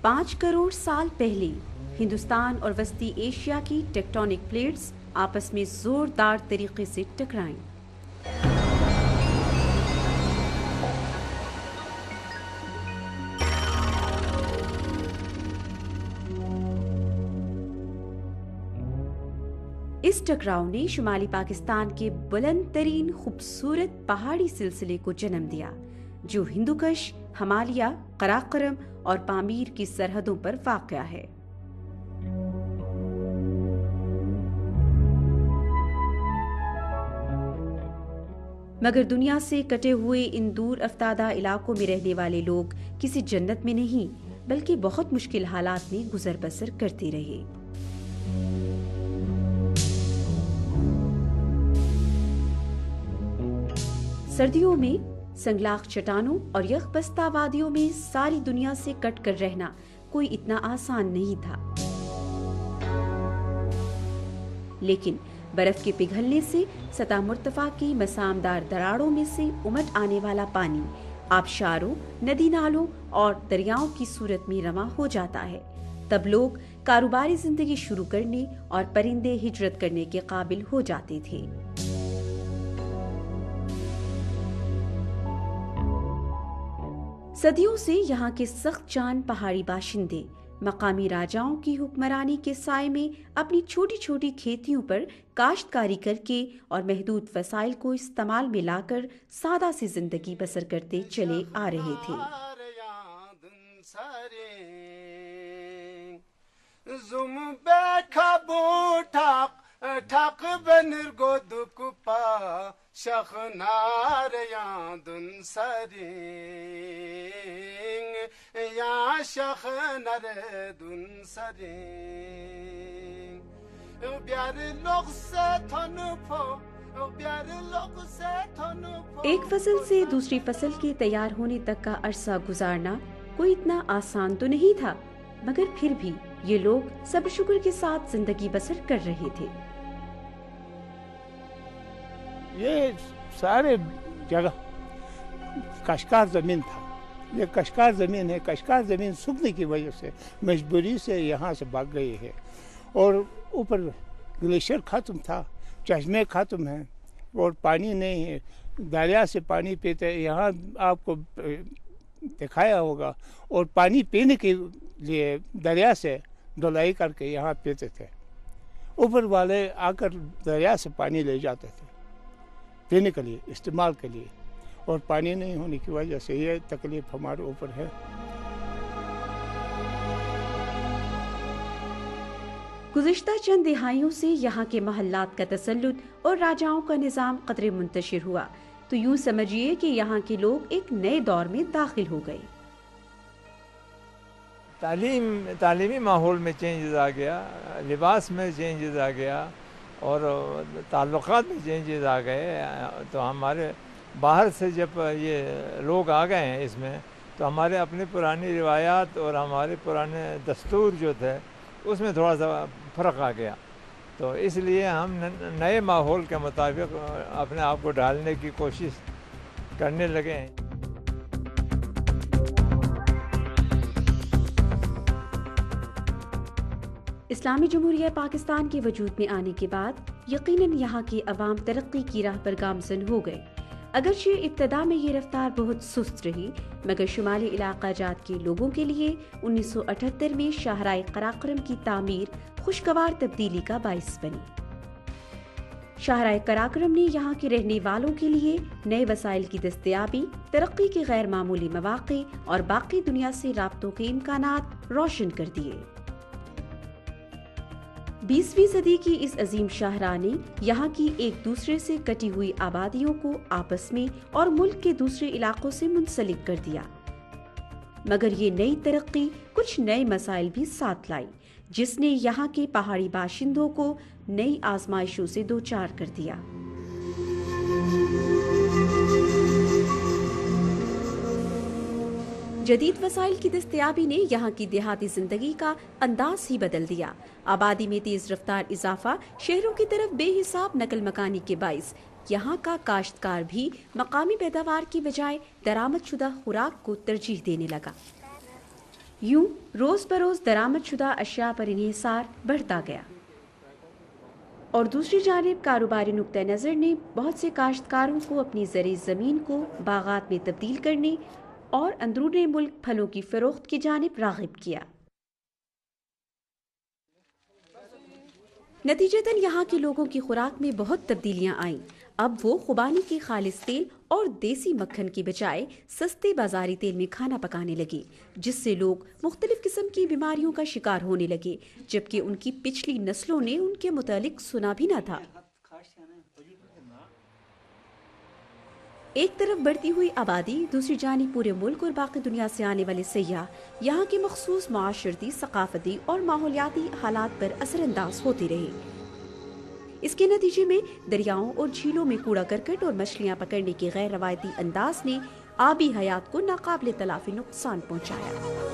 5 करोड़ साल पहले हिंदुस्तान और वस्ती एशिया की टेक्टोनिक प्लेट्स आपस में जोरदार तरीके से टकराईं। इस टकराव ने शुमाली पाकिस्तान के बुलंद तरीन खूबसूरत पहाड़ी सिलसिले को जन्म दिया, जो हिंदुकुश, हिमालय, कराकरम और पामीर की सरहदों पर वाक़या है। मगर दुनिया से कटे हुए इन दूर अफ्तादा इलाकों में रहने वाले लोग किसी जन्नत में नहीं, बल्कि बहुत मुश्किल हालात में गुजर बसर करते रहे। सर्दियों में संगलाख चट्टानों और यखबस्ता वादियों में सारी दुनिया से कट कर रहना कोई इतना आसान नहीं था, लेकिन बर्फ के पिघलने से सतह मुर्तफा की मसामदार दरारों में से उमट आने वाला पानी आबशारों, नदी नालों और दरियाओं की सूरत में रवां हो जाता है। तब लोग कारोबारी जिंदगी शुरू करने और परिंदे हिजरत करने के काबिल हो जाते थे। सदियों से यहाँ के सख्त जान पहाड़ी बाशिंदे मकामी राजाओं की हुक्मरानी के साए में अपनी छोटी छोटी खेतियों पर काश्तकारी करके और महदूद वसाइल को इस्तेमाल में लाकर सादा सी जिंदगी बसर करते चले आ रहे थे। एक फसल से दूसरी फसल के तैयार होने तक का अरसा गुजारना कोई इतना आसान तो नहीं था, मगर फिर भी ये लोग सब्र शुक्र के साथ जिंदगी बसर कर रहे थे। ये सारे जगह कशकार ज़मीन था। ये कशकार ज़मीन है। कशकार ज़मीन सूखने की वजह से मजबूरी से यहाँ से भाग गई है, और ऊपर ग्लेशियर ख़त्म था, चश्मे ख़त्म हैं और पानी नहीं है। दरिया से पानी पीते हैं, यहाँ आपको दिखाया होगा, और पानी पीने के लिए दरिया से ढुलाई करके यहाँ पीते थे। ऊपर वाले आकर दरिया से पानी ले जाते थे पीने के लिए, इस्तेमाल के लिए, और पानी नहीं होने की वजह से ये तकलीफ हमारे ऊपर है। गुज़िश्ता चंद दिहाइयों से यहाँ के महल्लात का तसल्लुत और राजाओं का निज़ाम कदरे मुंतशिर हुआ, तो यूं समझिए कि यहाँ के लोग एक नए दौर में दाखिल हो गए। तालीमी माहौल में चेंजेस आ गया, लिबास में चेंजेस आ गया, और ताल्लुकात में चेंजेस आ गए। तो हमारे बाहर से जब ये लोग आ गए हैं इसमें, तो हमारे अपनी पुरानी रिवायात और हमारे पुराने दस्तूर जो थे उसमें थोड़ा सा फ़र्क आ गया। तो इसलिए हम नए माहौल के मुताबिक अपने आप को ढालने की कोशिश करने लगे हैं। इस्लामी जमहूरिया पाकिस्तान के वजूद में आने के बाद यकीनन यहाँ के अवाम तरक्की की राह पर गामज़न हो गए। अगरचे इब्तदा में ये रफ्तार बहुत सुस्त रही, मगर शुमाली इलाका जात के लोगों के लिए 1978 में शाहराए कराकरम की तामीर खुशगवार तब्दीली का बाइस बनी। शाहराए कराकरम ने यहाँ के रहने वालों के लिए नए वसाइल की दस्तयाबी, तरक्की के गैर मामूली मौक़े और बाकी दुनिया से राब्तों के इम्कानात रोशन कर दिए। 20वीं सदी की इस अजीम शाहराह ने यहाँ की एक दूसरे से कटी हुई आबादियों को आपस में और मुल्क के दूसरे इलाकों से मुंसलिक कर दिया। मगर ये नई तरक्की कुछ नए मसाइल भी साथ लाई, जिसने यहाँ के पहाड़ी बाशिंदों को नई आजमाइशों से दो चार कर दिया। जदीद वसाइल की दस्तयाबी ने यहाँ की देहाती जिंदगी का अंदाज ही बदल दिया। आबादी में तेज रफ्तार इजाफा, शहरों की तरफ बेहिसाब नकल मकानी के बाइस यहाँ का काश्तकार भी मकामी पैदावार की बजाय दरामद शुदा खुराक को तरजीह देने लगा। यूं रोज बरोज दरामद शुदा अशिया पर इन्हिसार बढ़ता गया और दूसरी जानिब कारोबारी नुक्ता नज़र ने बहुत से काश्तकारों को अपनी ज़री ज़मीन को बागात में तब्दील करने और अंदरूनी मुल्क फलों की फ़रोख्त की जानिब राग़िब किया। नतीजतन यहाँ के लोगों की खुराक में बहुत तब्दीलियाँ आईं। अब वो खुबानी के खालिस तेल और देसी मक्खन की बजाय सस्ते बाजारी तेल में खाना पकाने लगे, जिससे लोग मुख्तलिफ किस्म की बीमारियों का शिकार होने लगे, जबकि उनकी पिछली नस्लों ने उनके मुतालिक सुना भी न था। एक तरफ बढ़ती हुई आबादी, दूसरी जानिब पूरे मुल्क और बाकी दुनिया से आने वाले सयाह यहाँ के मखसूस माशरती, सकाफती और माहौलियाती हालात पर असरअंदाज होते रहे। इसके नतीजे में दरियाओं और झीलों में कूड़ा करकट और मछलियाँ पकड़ने के गैर रवायती अंदाज ने आबी हयात को नाकाबिले तलाफी नुकसान पहुँचाया।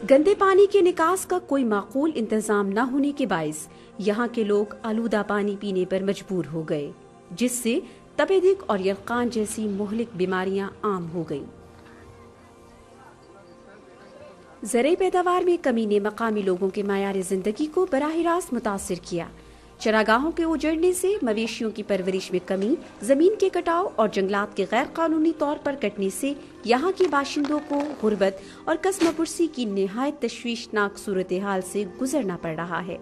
गंदे पानी के निकास का कोई माकूल इंतजाम न होने के बाइस यहाँ के लोग आलूदा पानी पीने पर मजबूर हो गए, जिससे तपेदिक और यलकान जैसी मुहलिक बीमारियां आम हो गईं। ज़राई पैदावार में कमी ने मकामी लोगों के मायार जिंदगी को बराह रास्त मुतासिर किया। चरागाहों के उजड़ने से मवेशियों की परवरिश में कमी, जमीन के कटाव और जंगलात के गैर कानूनी तौर पर कटने से यहाँ के बाशिंदों को गुर्बत और कसमपुरसी की निहायत तशवीशनाक सूरत हाल से गुजरना पड़ रहा है।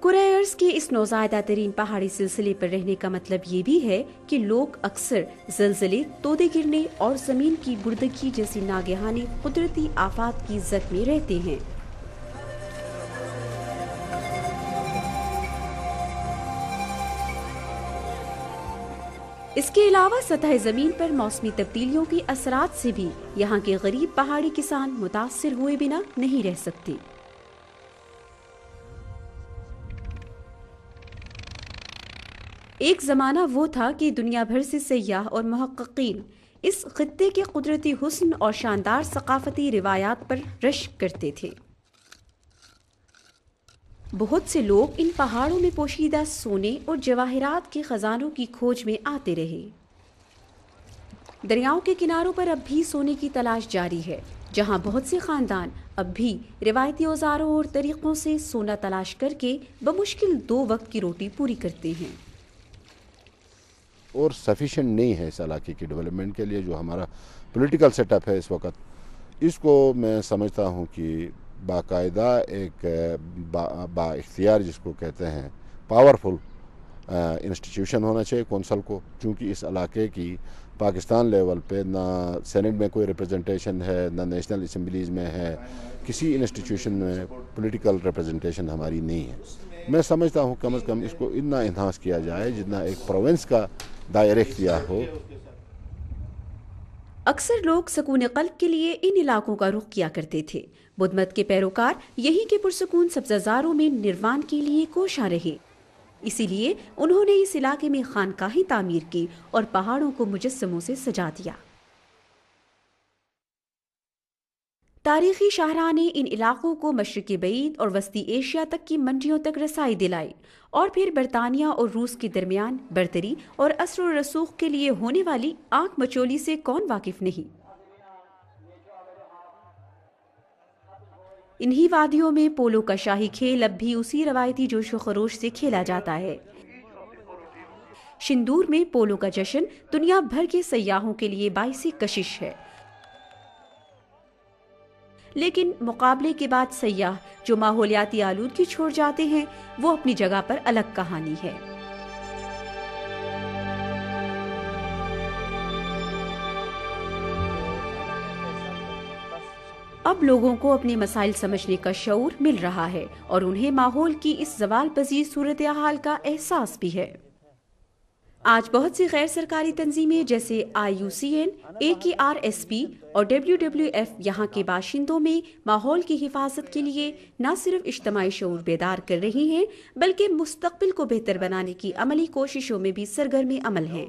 कुरैयर्स के इस नौज़ायदा तरीन पहाड़ी सिलसिले पर रहने का मतलब ये भी है कि लोग अक्सर ज़लज़ले, तोदे गिरने और ज़मीन की बुर्दगी जैसी नागहानी कुदरती आफात की ज़द में रहते हैं। इसके अलावा सतह ज़मीन पर मौसमी तब्दीलियों की असरात से भी यहाँ के गरीब पहाड़ी किसान मुतासिर हुए बिना नहीं रह सकते। एक ज़माना वो था कि दुनिया भर से सयाह और मुहक्किकीन इस खित्ते के कुदरती हुस्न और शानदार सकाफती रिवायात पर रश्क करते थे। बहुत से लोग इन पहाड़ों में पोशीदा सोने और जवाहिरात के खजानों की खोज में आते रहे। दरियाओं के किनारों पर अब भी सोने की तलाश जारी है, जहां बहुत से खानदान अब भी रिवायती औजारों और तरीकों से सोना तलाश करके बमुश्किल 2 वक्त की रोटी पूरी करते हैं। और सफिशेंट नहीं है इस इलाके की डेवलपमेंट के लिए। जो हमारा पॉलिटिकल सेटअप है इस वक्त, इसको मैं समझता हूँ कि बाकायदा एक बाइख्तियार जिसको कहते हैं पावरफुल इंस्टीट्यूशन होना चाहिए कौंसल को, क्योंकि इस इलाके की पाकिस्तान लेवल पे ना सेनेट में कोई रिप्रेजेंटेशन है, ना नेशनल असम्बलीज़ में है, किसी इंस्टीट्यूशन में पॉलिटिकल रिप्रेजेंटेशन हमारी नहीं है। मैं समझता हूँ कम से कम इसको इतना इन्हांस किया जाए जितना एक प्रोविंस का दायरा इख्तियार हो। अक्सर लोग सकून क़ल्ब के लिए इन इलाकों का रुख किया करते थे। बुद्ध मत के पैरोकार यहीं के पुरसकून सब्ज़ाज़ारों में निर्वाण के लिए कोशा रहे, इसीलिए उन्होंने इस इलाके में खानकाहें तामीर की और पहाड़ों को मुजस्समों से सजा दिया। तारीखी शाहराह ने इन इलाकों को मशरिक़ बईद और वस्ती एशिया तक की मंडियों तक रसाई दिलाई, और फिर बरतानिया और रूस के दरमियान बर्तरी और असर और रसूख के लिए होने वाली आंख मचोली से कौन वाकिफ नहीं। इन्हीं वादियों में पोलो का शाही खेल अब भी उसी रवायती जोशो खरोश से खेला जाता है। शिंदूर में पोलो का जश्न दुनिया भर के सयाहों के लिए बाइसी कशिश है, लेकिन मुकाबले के बाद सयाह जो माहौलियाती आलूदगी छोड़ जाते हैं, वो अपनी जगह पर अलग कहानी है। अब लोगों को अपने मसाइल समझने का शऊर मिल रहा है और उन्हें माहौल की इस ज़वाल पजीर सूरत हाल का एहसास भी है। آج بہت سی غیر سرکاری تنظیمیں جیسے IUCN, AKRSP اور WWF یہاں کے باشندوں میں ماحول کی حفاظت کے لیے نہ صرف اجتماعی شعور بیدار کر رہی ہیں بلکہ مستقبل کو بہتر بنانے کی عملی کوششوں میں بھی سرگرم عمل ہیں۔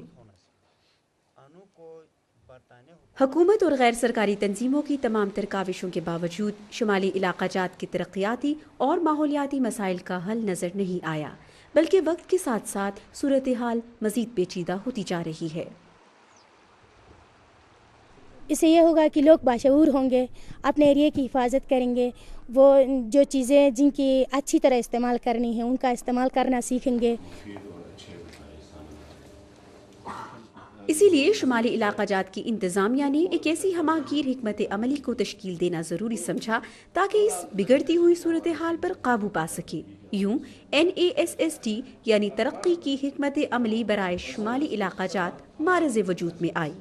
حکومت اور غیر سرکاری تنظیموں کی تمام تر کاوشوں کے باوجود شمالی علاقہ جات کے ترقیاتی اور ماحولیاتی مسائل کا حل نظر نہیں آیا، بلکہ وقت کے ساتھ ساتھ صورتحال مزید پیچیدہ ہوتی جا رہی ہے۔ اس سے یہ ہوگا کہ لوگ باشعور ہوں گے، اپنے ایریے کی حفاظت کریں گے، وہ جو چیزیں جن کی اچھی طرح استعمال کرنی ہے ان کا استعمال کرنا سیکھیں گے۔ اسی لیے شمالی علاقہ جات کی انتظامیہ نے ایک ایسی ہمہ گیر حکمت عملی کو تشکیل دینا ضروری سمجھا تاکہ اس بگڑتی ہوئی صورتحال پر قابو پا سکے۔ یوں NASSD یعنی ترقی کی حکمت عملی برائے شمالی علاقہ جات معرض وجود میں آئی۔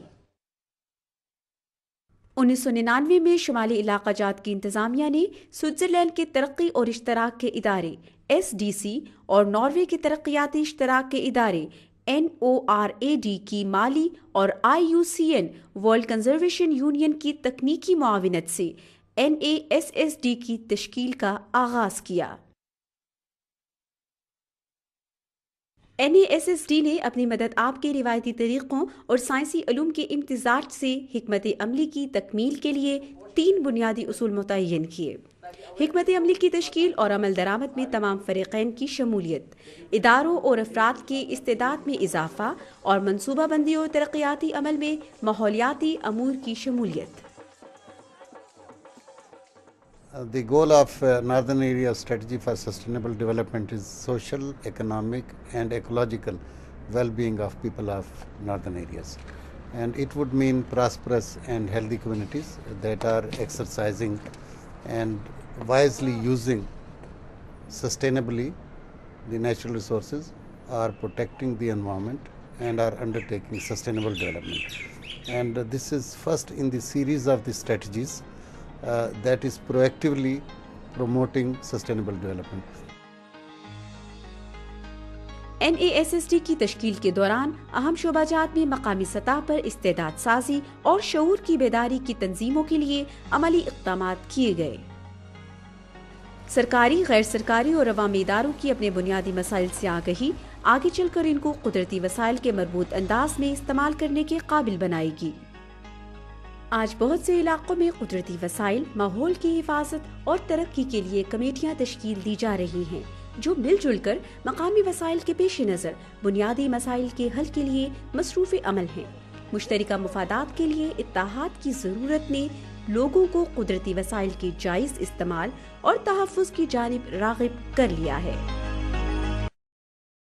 1999 میں شمالی علاقہ جات کی انتظامیہ نے سوئٹزرلینڈ کے ترقی اور اشتراک کے ادارے SDC اور ناروے کے ترقیاتی اشتراک کے ادارے NORAD کی مالی اور IUCN ورلڈ کنزرویشن یونین کی تکنیکی معاونت سے NASSD کی تشکیل کا آغاز کیا۔ NASSD نے اپنی مدد آپ کے روایتی طریقوں اور سائنسی علوم کے امتزاج سے حکمت عملی کی تکمیل کے لیے 3 بنیادی اصول متعین کیے۔ حکمت عملی کی تشکیل اور عمل درآمد میں تمام فریقین کی شمولیت، اداروں اور افراد کے استعداد میں اضافہ اور منصوبہ بندی اور ترقیاتی عمل میں ماحولیاتی امور کی شمولیت۔ The goal of Northern Area Strategy for Sustainable Development is social, economic and ecological well-being of people of northern areas. And it would mean prosperous and healthy communities that are exercising and wisely using sustainably the natural resources, are protecting the environment and are undertaking sustainable development. And this is first in the series of the strategies that is proactively promoting sustainable development. NASSD کی تشکیل کے دوران اہم شعبہ جات میں مقامی سطح پر استعداد سازی اور شعور کی بیداری کی تنظیموں کے لیے عملی اقدامات کیے گئے۔ سرکاری، غیر سرکاری اور عوامی اداروں کی اپنے بنیادی مسائل سے آگہی آگے چل کر ان کو قدرتی وسائل کے مربوط انداز میں استعمال کرنے کے قابل بنائے گی۔ آج بہت سے علاقوں میں قدرتی وسائل، ماحول کی حفاظت اور ترقی کے لیے کمیٹیاں تشکیل دی جا رہی ہیں جو مل جل کر مقامی وسائل کے پیش نظر بنیادی مسائل کے حل کے لیے مصروف عمل ہیں۔ مشترکہ مفادات کے لیے اتحاد کی ضرورت نے لوگوں کو قدرتی وسائل کے جائز استعمال اور تحفظ کی جانب راغب کر لیا ہے۔